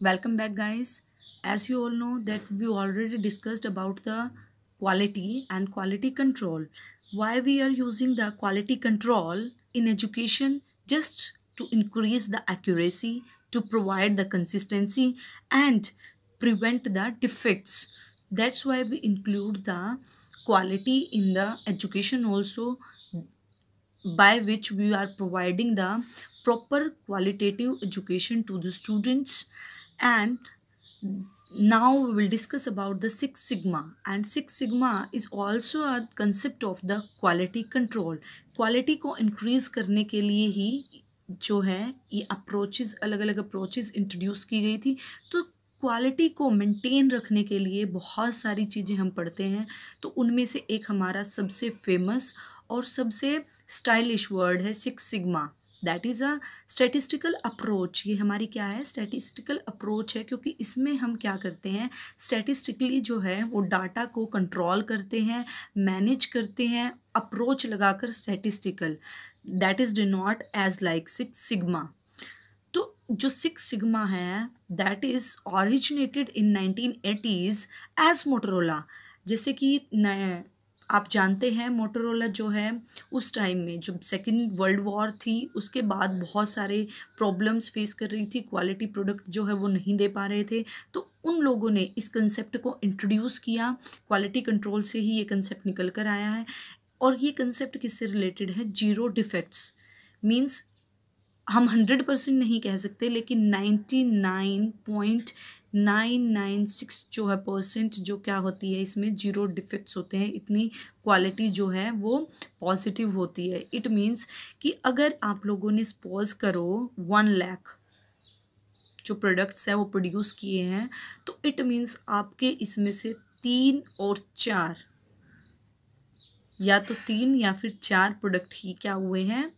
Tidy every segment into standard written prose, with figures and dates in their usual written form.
Welcome back, guys. As you all know that we already discussed about the quality and quality control. Why we are using the quality control in education? Just to increase the accuracy, to provide the consistency and prevent the defects. That's why we include the quality in the education also, by which we are providing the proper qualitative education to the students. And now we will discuss about the Six Sigma, and Six Sigma is also a concept of the quality control. Quality को increase करने के लिए ही जो है ये approaches, अलग अलग approaches introduce की गई थी। तो क्वालिटी को मेंटेन रखने के लिए बहुत सारी चीज़ें हम पढ़ते हैं। तो उनमें से एक हमारा सबसे फेमस और सबसे स्टाइलिश वर्ड है six sigma. That is a statistical approach. ये हमारी क्या है? स्टैटिस्टिकल अप्रोच है, क्योंकि इसमें हम क्या करते हैं, स्टैटिस्टिकली जो है वो डाटा को कंट्रोल करते हैं, मैनेज करते हैं, अप्रोच लगाकर statistical. That is denote as like six sigma. तो जो सिक्स सिग्मा है that is originated in 1980s as Motorola. जैसे कि आप जानते हैं मोटरोला जो है उस टाइम में जब सेकेंड वर्ल्ड वॉर थी उसके बाद बहुत सारे प्रॉब्लम्स फेस कर रही थी, क्वालिटी प्रोडक्ट जो है वो नहीं दे पा रहे थे। तो उन लोगों ने इस कंसेप्ट को इंट्रोड्यूस किया। क्वालिटी कंट्रोल से ही ये कंसेप्ट निकल कर आया है। और ये कंसेप्ट किससे रिलेटेड है? Zero defects. मीन्स हम 100% नहीं कह सकते, लेकिन 99.996 जो है परसेंट जो क्या होती है इसमें जीरो डिफेक्ट्स होते हैं। इतनी क्वालिटी जो है वो पॉजिटिव होती है। इट मीन्स कि अगर आप लोगों ने सपोज करो 1 लाख जो प्रोडक्ट्स हैं वो प्रोड्यूस किए हैं, तो इट मीन्स आपके इसमें से 3 और 4 या तो 3 या फिर 4 प्रोडक्ट ही क्या हुए हैं,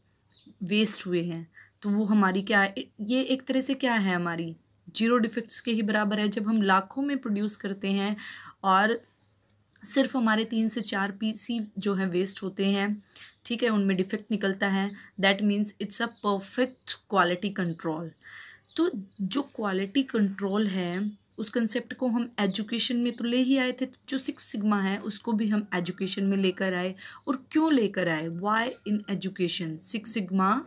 वेस्ट हुए हैं। तो वो हमारी क्या है, ये एक तरह से क्या है, हमारी जीरो डिफेक्ट्स के ही बराबर है। जब हम लाखों में प्रोड्यूस करते हैं और सिर्फ हमारे 3 से 4 पीस ही जो है वेस्ट होते हैं, ठीक है, उनमें डिफेक्ट निकलता है, that means it's a perfect quality control. तो जो क्वालिटी कंट्रोल है उस कंसेप्ट को हम एजुकेशन में तो ले ही आए थे। जो सिक्स सिग्मा है उसको भी हम एजुकेशन में लेकर आए। और क्यों लेकर आए? Why in education six sigma?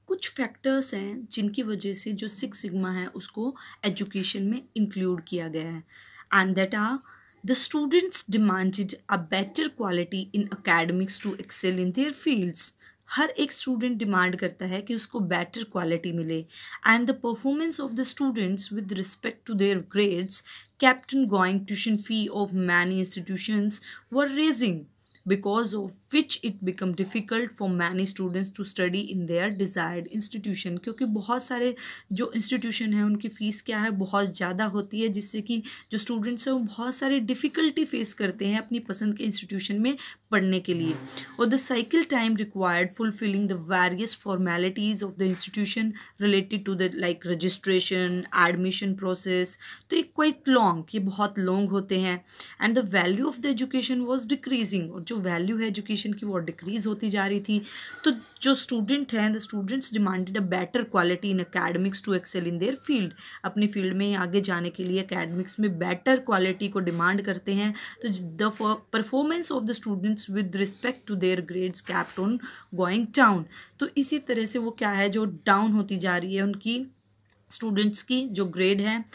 कुछ फैक्टर्स हैं जिनकी वजह से जो सिक्स सिग्मा है उसको एजुकेशन में इंक्लूड किया गया है। And that are the students demanded a better quality in academics to excel in their fields. हर एक स्टूडेंट डिमांड करता है कि उसको बेटर क्वालिटी मिले। And the performance of the students with respect to their grades kept on going tuition fee of many institutions were raising, because of which it become difficult for many students to study in their desired institution। क्योंकि बहुत सारे जो institution है उनकी fees क्या है, बहुत ज़्यादा होती है, जिससे कि जो स्टूडेंट्स हैं वो बहुत सारी डिफ़िकल्टी फेस करते हैं अपनी पसंद के इंस्टीट्यूशन में पढ़ने के लिए। और the cycle time required fulfilling the various formalities of the institution related to the like registration, admission process, तो ये क्वाइट लॉन्ग, ये बहुत लॉन्ग होते हैं। And the value of the education was decreasing, और जो वैल्यू है एजुकेशन की वो डिक्रीज होती जा रही थी। तो जो स्टूडेंट हैं, the students demanded a better quality in academics to excel in their field. अपनी फील्ड में आगे जाने के लिए अकेडमिक्स में बेटर क्वालिटी को डिमांड करते हैं। तो the performance of the students with respect to their grades kept on going down. तो इसी तरह से वो क्या है, जो डाउन होती जा रही है उनकी स्टूडेंट्स की जो ग्रेड है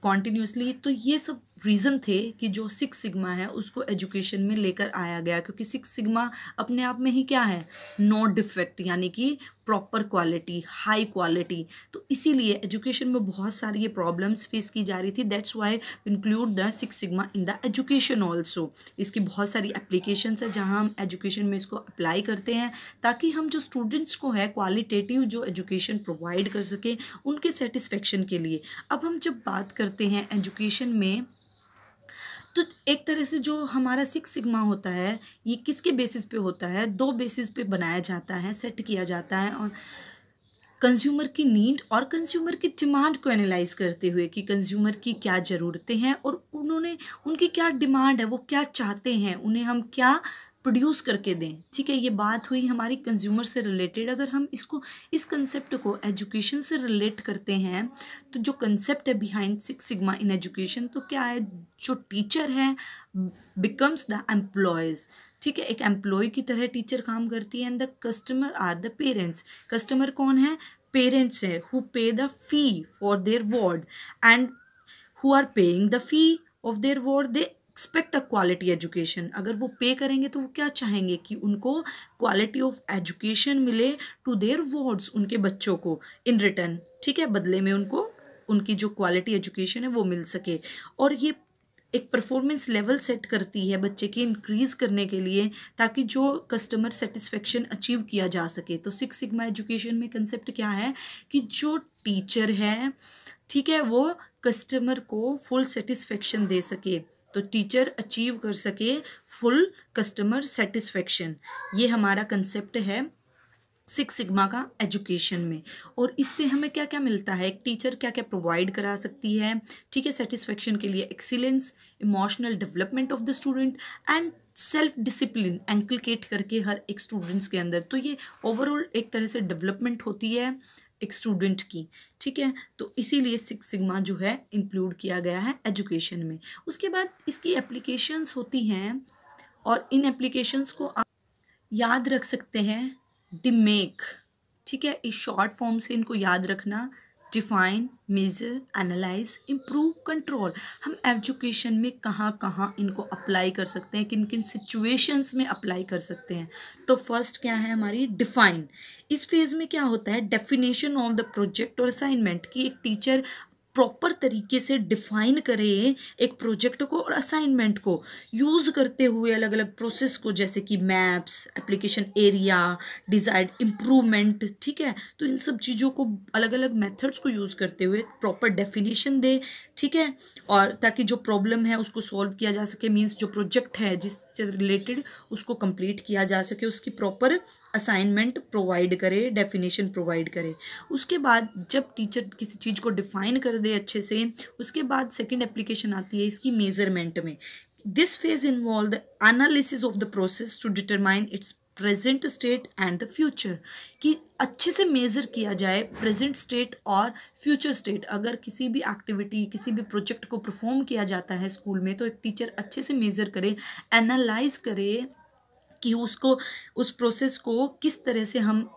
कॉन्टीन्यूसली। तो ये सब रीज़न थे कि जो सिक्स सिग्मा है उसको एजुकेशन में लेकर आया गया, क्योंकि सिक्स सिग्मा अपने आप में ही क्या है, नो डिफेक्ट, यानी कि प्रॉपर क्वालिटी, हाई क्वालिटी। तो इसीलिए एजुकेशन में बहुत सारी ये प्रॉब्लम्स फेस की जा रही थी। That's why include the six sigma in the education also. इसकी बहुत सारी एप्लीकेशंस है जहाँ हम एजुकेशन में इसको अप्लाई करते हैं, ताकि हम जो स्टूडेंट्स को है क्वालिटेटिव जो एजुकेशन प्रोवाइड कर सकें उनके सेटिस्फेक्शन के लिए। अब हम जब बात करते हैं एजुकेशन में, तो एक तरह से जो हमारा सिक्स सिग्मा होता है ये किसके बेसिस पे होता है? 2 बेसिस पे बनाया जाता है, सेट किया जाता है। और कंज्यूमर की नीड और कंज्यूमर की डिमांड को एनालाइज करते हुए कि कंज्यूमर की क्या ज़रूरतें हैं और उनकी क्या डिमांड है, वो क्या चाहते हैं, उन्हें हम क्या प्रोड्यूस करके दें। ठीक है, ये बात हुई हमारी कंज्यूमर से रिलेटेड। अगर हम इसको, इस कंसेप्ट को एजुकेशन से रिलेट करते हैं, तो जो कंसेप्ट है behind six sigma in education, तो क्या है, जो टीचर है बिकम्स द एम्प्लॉयज़। ठीक है, एक एम्प्लॉय की तरह टीचर काम करती है। And the customer are the parents. Customer कौन है, पेरेंट्स है, who pay the fee for their ward, and who are paying the fee of their ward they expect a quality education. अगर वो पे करेंगे तो वो क्या चाहेंगे कि उनको क्वालिटी ऑफ एजुकेशन मिले टू देयर वार्ड्स, उनके बच्चों को इन रिटर्न। ठीक है, बदले में उनको उनकी जो क्वालिटी एजुकेशन है वो मिल सके। और ये एक परफॉर्मेंस लेवल सेट करती है बच्चे की इंक्रीज करने के लिए, ताकि जो कस्टमर सेटिस्फेक्शन अचीव किया जा सके। तो सिक्स सिग्मा एजुकेशन में कंसेप्ट क्या है कि जो टीचर है, ठीक है, वो कस्टमर को फुल सेटिस्फेक्शन दे सके, तो टीचर अचीव कर सके फुल कस्टमर सेटिस्फेक्शन। ये हमारा कंसेप्ट है सिक्स सिग्मा का एजुकेशन में। और इससे हमें क्या क्या मिलता है, एक टीचर क्या क्या प्रोवाइड करा सकती है। ठीक है, सेटिस्फेक्शन के लिए excellence, emotional development of the student and self discipline inculcate करके हर एक स्टूडेंट्स के अंदर। तो ये ओवरऑल एक तरह से डेवलपमेंट होती है एक स्टूडेंट की। ठीक है, तो इसीलिए सिक्स सिग्मा जो है इंक्लूड किया गया है एजुकेशन में। उसके बाद इसकी एप्लीकेशंस होती हैं, और इन एप्लीकेशंस को आप याद रख सकते हैं डिमेक। ठीक है, इस शॉर्ट फॉर्म से इनको याद रखना, define, measure, analyse, improve, control. हम एजुकेशन में कहाँ कहाँ इनको अप्लाई कर सकते हैं, किन किन सिचुएशंस में अप्लाई कर सकते हैं। तो फर्स्ट क्या है हमारी, डिफाइन। इस फेज में क्या होता है, डेफिनेशन ऑफ द प्रोजेक्ट और असाइनमेंट की एक टीचर प्रॉपर तरीके से डिफाइन करे एक प्रोजेक्ट को और असाइनमेंट को, यूज़ करते हुए अलग अलग प्रोसेस को, जैसे कि maps, application area, desired improvement. ठीक है, तो इन सब चीज़ों को अलग अलग मेथड्स को यूज़ करते हुए प्रॉपर डेफिनेशन दे। ठीक है, और ताकि जो प्रॉब्लम है उसको सॉल्व किया जा सके, मीन्स जो प्रोजेक्ट है जिससे रिलेटेड उसको कंप्लीट किया जा सके, उसकी प्रॉपर असाइनमेंट प्रोवाइड करे, डेफिनेशन प्रोवाइड करे। उसके बाद जब टीचर किसी चीज़ को डिफाइन कर दे अच्छे से, उसके बाद सेकंड एप्लीकेशन आती है इसकी मेजरमेंट में। This phase involve the analysis of the process to determine its present state and the future, कि अच्छे से मेज़र किया जाए प्रेजेंट स्टेट और फ्यूचर स्टेट। अगर किसी भी एक्टिविटी, किसी भी प्रोजेक्ट को परफॉर्म किया जाता है स्कूल में, तो एक टीचर अच्छे से मेज़र करे, एनालाइज करे कि उसको, उस प्रोसेस को किस तरह से हम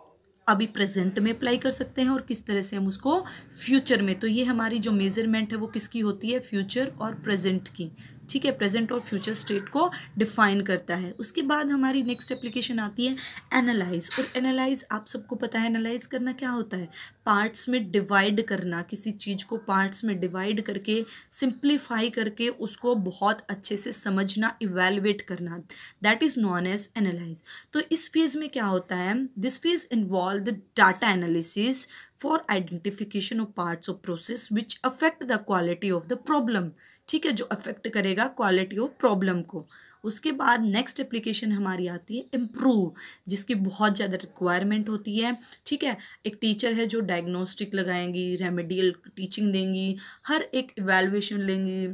अभी प्रेजेंट में अप्लाई कर सकते हैं और किस तरह से हम उसको फ्यूचर में। तो ये हमारी जो मेजरमेंट है वो किसकी होती है, फ्यूचर और प्रेजेंट की। ठीक है, प्रेजेंट और फ्यूचर स्टेट को डिफाइन करता है। उसके बाद हमारी नेक्स्ट एप्लीकेशन आती है एनालाइज। और एनालाइज आप सबको पता है, एनालाइज करना क्या होता है, पार्ट्स में डिवाइड करना, किसी चीज़ को पार्ट्स में डिवाइड करके सिंप्लीफाई करके उसको बहुत अच्छे से समझना, इवेलुएट करना, that is known as analyse. तो इस फेज में क्या होता है, this phase involve the data analysis for identification of parts of process which affect the quality of the problem. ठीक है, जो अफेक्ट करेगा क्वालिटी ऑफ प्रॉब्लम को। उसके बाद नेक्स्ट एप्लीकेशन हमारी आती है इम्प्रूव, जिसकी बहुत ज़्यादा रिक्वायरमेंट होती है। ठीक है, एक टीचर है जो डायग्नोस्टिक लगाएंगी, रेमेडियल टीचिंग देंगी, हर एक इवैल्यूएशन लेंगी,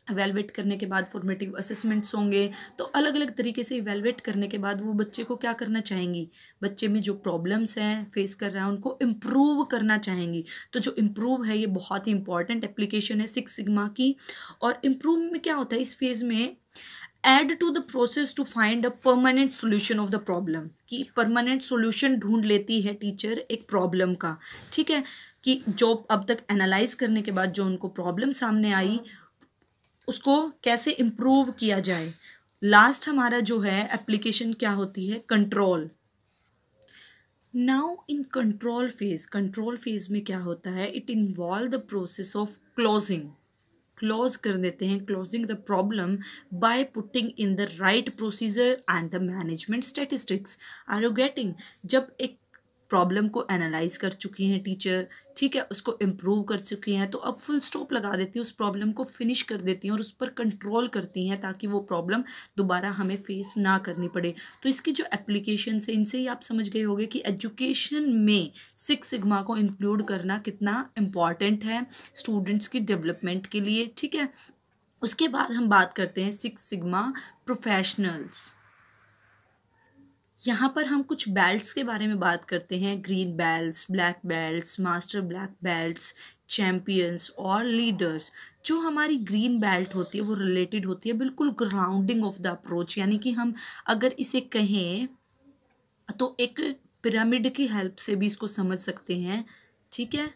इवेलुएट करने के बाद फॉर्मेटिव असेसमेंट्स होंगे। तो अलग अलग तरीके से इवेलुएट करने के बाद वो बच्चे को क्या करना चाहेंगी, बच्चे में जो प्रॉब्लम्स हैं फेस कर रहा है उनको इम्प्रूव करना चाहेंगी। तो जो इम्प्रूव है ये बहुत ही इंपॉर्टेंट एप्लीकेशन है सिक्स सिग्मा की। और इम्प्रूव में क्या होता है, इस फेज में add to the process to find a permanent solution of the problem, कि परमानेंट सोल्यूशन ढूंढ लेती है टीचर एक प्रॉब्लम का। ठीक है, कि जो अब तक एनालाइज करने के बाद जो उनको प्रॉब्लम सामने आई उसको कैसे इम्प्रूव किया जाए। लास्ट हमारा जो है एप्लीकेशन क्या होती है, control. Now in control phase में क्या होता है, it involve the process of closing, close कर देते हैं, closing the problem by putting in the right procedure and the management statistics. Are you getting, जब एक प्रॉब्लम को एनालाइज कर चुकी हैं टीचर, ठीक है, उसको इम्प्रूव कर चुकी हैं, तो अब फुल स्टॉप लगा देती हैं, उस प्रॉब्लम को फिनिश कर देती हैं और उस पर कंट्रोल करती हैं ताकि वो प्रॉब्लम दोबारा हमें फेस ना करनी पड़े। तो इसकी जो एप्लीकेशन है इनसे ही आप समझ गए होंगे कि एजुकेशन में सिक्स सिग्मा को इंक्लूड करना कितना इम्पॉर्टेंट है स्टूडेंट्स की डेवलपमेंट के लिए। ठीक है, उसके बाद हम बात करते हैं सिक्स सिग्मा प्रोफेशनल्स। यहाँ पर हम कुछ बेल्ट्स के बारे में बात करते हैं, green belts, black belts, master black belts, champions और लीडर्स। जो हमारी ग्रीन बेल्ट होती है वो रिलेटेड होती है बिल्कुल ग्राउंडिंग ऑफ द अप्रोच, यानी कि हम अगर इसे कहें तो एक पिरामिड की हेल्प से भी इसको समझ सकते हैं, ठीक है।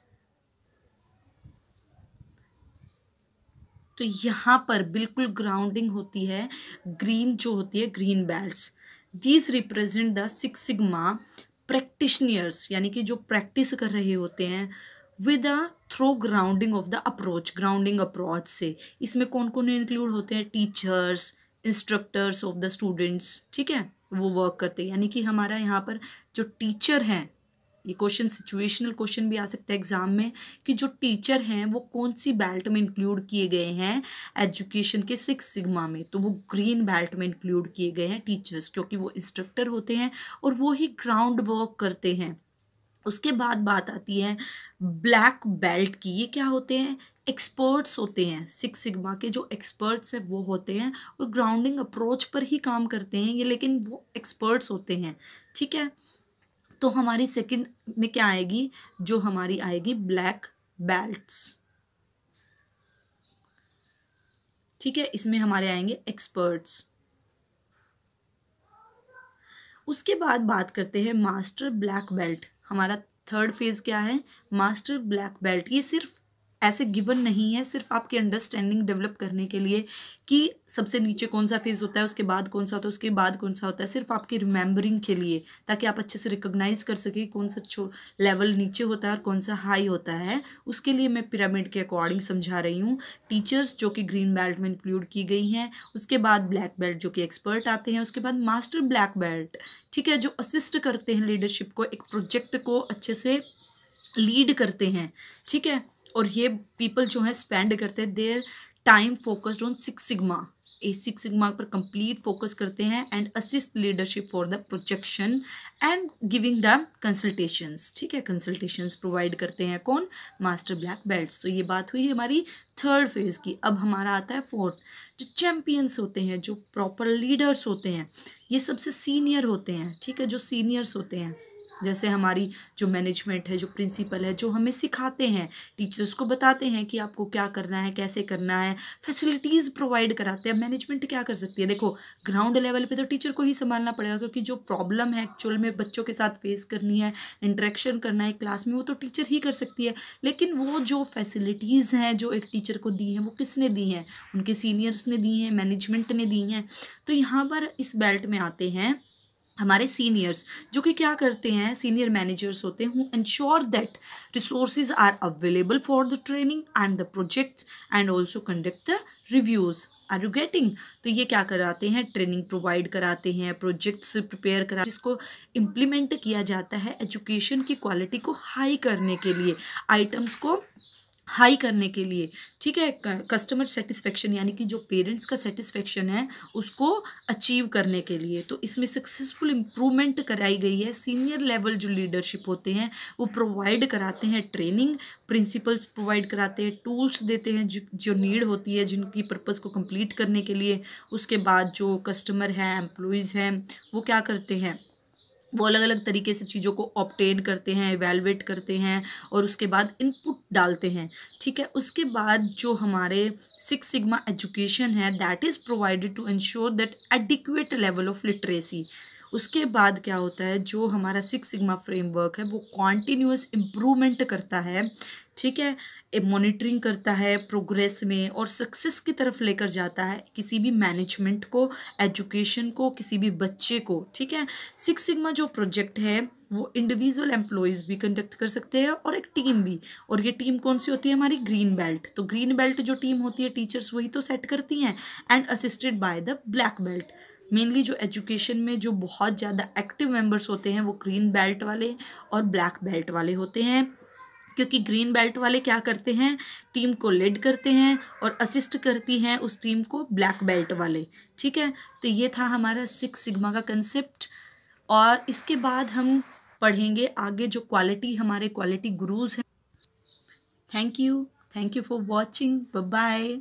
तो यहाँ पर बिल्कुल ग्राउंडिंग होती है ग्रीन, जो होती है green belts. These represent the six sigma practitioners, यानी कि जो प्रैक्टिस कर रहे होते हैं with a thorough grounding of the approach, grounding approach से। इसमें कौन कौन इंक्लूड होते हैं, teachers, instructors of the students, ठीक है, वो वर्क करते हैं। यानी कि हमारा यहाँ पर जो टीचर हैं, ये क्वेश्चन सिचुएशनल क्वेश्चन भी आ सकता है एग्जाम में, कि जो टीचर हैं वो कौन सी बेल्ट में इंक्लूड किए गए हैं एजुकेशन के सिक्स सिग्मा में, तो वो ग्रीन बेल्ट में इंक्लूड किए गए हैं टीचर्स, क्योंकि वो इंस्ट्रक्टर होते हैं और वो ही ग्राउंड वर्क करते हैं। उसके बाद बात आती है ब्लैक बेल्ट की। ये क्या होते हैं, एक्सपर्ट्स होते हैं, सिक्स सिग्मा के जो एक्सपर्ट्स हैं वो होते हैं और ग्राउंडिंग अप्रोच पर ही काम करते हैं ये, लेकिन वो एक्सपर्ट्स होते हैं, ठीक है। तो हमारी सेकंड में क्या आएगी, जो हमारी आएगी ब्लैक बेल्ट्स, ठीक है, इसमें हमारे आएंगे एक्सपर्ट्स। उसके बाद बात करते हैं मास्टर ब्लैक बेल्ट। हमारा थर्ड फेज क्या है, मास्टर ब्लैक बेल्ट। ये सिर्फ ऐसे गिवन नहीं है, सिर्फ आपकी अंडरस्टैंडिंग डेवलप करने के लिए कि सबसे नीचे कौन सा फेज होता है, उसके बाद कौन सा होता है, उसके बाद कौन सा होता है, सिर्फ आपकी रिमेंबरिंग के लिए, ताकि आप अच्छे से रिकॉग्नाइज कर सकें कौन सा लेवल नीचे होता है और कौन सा हाई होता है। उसके लिए मैं पिरामिड के अकॉर्डिंग समझा रही हूँ। टीचर्स जो कि ग्रीन बेल्ट में इंक्लूड की गई हैं, उसके बाद ब्लैक बेल्ट जो कि एक्सपर्ट आते हैं, उसके बाद मास्टर ब्लैक बेल्ट, ठीक है, जो असिस्ट करते हैं लीडरशिप को, एक प्रोजेक्ट को अच्छे से लीड करते हैं, ठीक है। और ये पीपल जो है स्पेंड करते हैं their time focused on six sigma, six sigma पर कंप्लीट फोकस करते हैं and assist leadership for the projection and giving the consultations, ठीक है, कंसल्टेशंस प्रोवाइड करते हैं कौन, मास्टर ब्लैक बेल्ट्स। तो ये बात हुई हमारी थर्ड फेज की। अब हमारा आता है फोर्थ, जो चैम्पियंस होते हैं, जो प्रॉपर लीडर्स होते हैं, ये सबसे सीनियर होते हैं, ठीक है, जो सीनियर्स होते हैं, जैसे हमारी जो मैनेजमेंट है, जो प्रिंसिपल है, जो हमें सिखाते हैं, टीचर्स को बताते हैं कि आपको क्या करना है, कैसे करना है, फैसिलिटीज़ प्रोवाइड कराते हैं। मैनेजमेंट क्या कर सकती है, देखो ग्राउंड लेवल पे तो टीचर को ही संभालना पड़ेगा, क्योंकि जो प्रॉब्लम है एक्चुअल में बच्चों के साथ फेस करनी है, इंटरेक्शन करना है क्लास में, वो तो टीचर ही कर सकती है। लेकिन वो जो फैसिलिटीज़ हैं जो एक टीचर को दी हैं, वो किसने दी हैं, उनके सीनियर्स ने दी हैं, मैनेजमेंट ने दी हैं। तो यहाँ पर इस बेल्ट में आते हैं हमारे सीनियर्स, जो कि क्या करते हैं, सीनियर मैनेजर्स होते हैं, who ensure that resources are available for the training and the projects and also conduct the reviews. Are you getting? तो ये क्या कराते हैं, ट्रेनिंग प्रोवाइड कराते हैं, प्रोजेक्ट्स प्रिपेयर करा, जिसको इम्प्लीमेंट किया जाता है एजुकेशन की क्वालिटी को हाई करने के लिए, आइटम्स को हाई करने के लिए, ठीक है, कस्टमर सेटिस्फेक्शन, यानी कि जो पेरेंट्स का सेटिस्फेक्शन है उसको अचीव करने के लिए। तो इसमें सक्सेसफुल इम्प्रूवमेंट कराई गई है। सीनियर लेवल जो लीडरशिप होते हैं वो प्रोवाइड कराते हैं ट्रेनिंग, प्रिंसिपल्स प्रोवाइड कराते हैं, टूल्स देते हैं जो नीड होती है जिनकी पर्पज़ को कंप्लीट करने के लिए। उसके बाद जो कस्टमर हैं, एम्प्लॉयज़ हैं, वो क्या करते हैं, वो अलग अलग तरीके से चीज़ों को ऑब्टेन करते हैं, इवेलुएट करते हैं और उसके बाद इनपुट डालते हैं, ठीक है। उसके बाद जो हमारे सिक्स सिग्मा एजुकेशन है, that is provided to ensure that adequate level of literacy. उसके बाद क्या होता है, जो हमारा सिक्स सिग्मा फ्रेमवर्क है वो कॉन्टीन्यूअस इम्प्रूवमेंट करता है, ठीक है, मॉनिटरिंग करता है प्रोग्रेस में और सक्सेस की तरफ लेकर जाता है किसी भी मैनेजमेंट को, एजुकेशन को, किसी भी बच्चे को, ठीक है। सिक्स सिग्मा जो प्रोजेक्ट है वो इंडिविजुअल एम्प्लॉयज़ भी कंडक्ट कर सकते हैं और एक टीम भी। और ये टीम कौन सी होती है, हमारी ग्रीन बेल्ट। तो ग्रीन बेल्ट जो टीम होती है, टीचर्स वही तो सेट करती हैं and assisted by the black belt. Mainly जो एजुकेशन में जो बहुत ज़्यादा एक्टिव मेंबर्स होते हैं वो ग्रीन बेल्ट वाले और ब्लैक बेल्ट वाले होते हैं, क्योंकि ग्रीन बेल्ट वाले क्या करते हैं, टीम को लीड करते हैं और असिस्ट करती हैं उस टीम को ब्लैक बेल्ट वाले, ठीक है। तो ये था हमारा सिक्स सिग्मा का कंसेप्ट। और इसके बाद हम पढ़ेंगे आगे जो क्वालिटी, हमारे क्वालिटी गुरुज हैं। Thank you for watching, bye bye.